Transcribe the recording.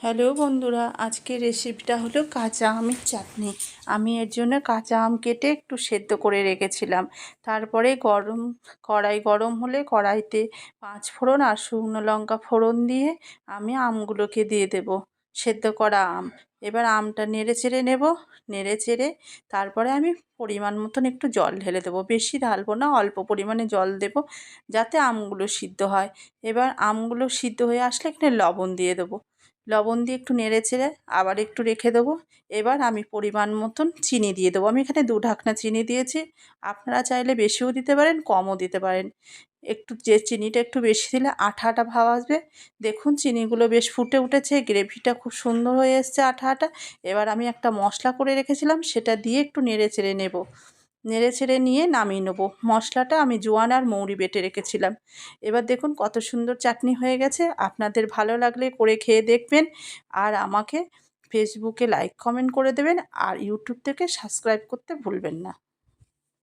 Hello বন্ধুরা, আজকের রেসিপিটা হলো কাঁচা আমের চাটনি। আমি এর জন্য কাঁচা আম কেটে একটু সেদ্ধ করে রেখেছিলাম। তারপরে কড়াই গরম হলে কড়াইতে 5 ফোড়ন আর শুকনো লঙ্কা ফোড়ন দিয়ে আমি আমগুলোকে দিয়ে দেব, সেদ্ধ করা আম। এবার আমটা নেড়ে চেড়ে নেব। নেড়ে চেড়ে তারপরে আমি পরিমাণ মতন একটু জল ঢেলে দেবো, বেশি ঢালবো না, অল্প পরিমাণে জল দেব যাতে আমগুলো সিদ্ধ হয়। এবার আমগুলো সিদ্ধ হয়ে আসলে এখানে লবণ দিয়ে দেবো। লবণ দিয়ে একটু নেড়ে চেড়ে আবার একটু রেখে দেবো। এবার আমি পরিমাণ মতন চিনি দিয়ে দেবো। আমি এখানে 2 ঢাকনা চিনি দিয়েছি। আপনারা চাইলে বেশিও দিতে পারেন, কমও দিতে পারেন। চিনিটা একটু বেশি দিলে আঠা আঠা ভাব আসবে। দেখুন চিনিগুলো বেশ ফুটে উঠেছে, গ্রেভিটা খুব সুন্দর হয়ে এসছে আঠা আঠা। এবার আমি একটা মশলা করে রেখেছিলাম, সেটা দিয়ে একটু নেড়ে চেড়ে নেব। নেড়ে ছেড়ে নিয়ে নামিয়ে নেব। মশলাটা আমি জোয়ান আর মৌরি বেটে রেখেছিলাম। এবার দেখুন কত সুন্দর চাটনি হয়ে গেছে। আপনাদের ভালো লাগলে করে খেয়ে দেখবেন। আর আমাকে ফেসবুকে লাইক কমেন্ট করে দেবেন, আর ইউটিউব থেকে সাবস্ক্রাইব করতে ভুলবেন না।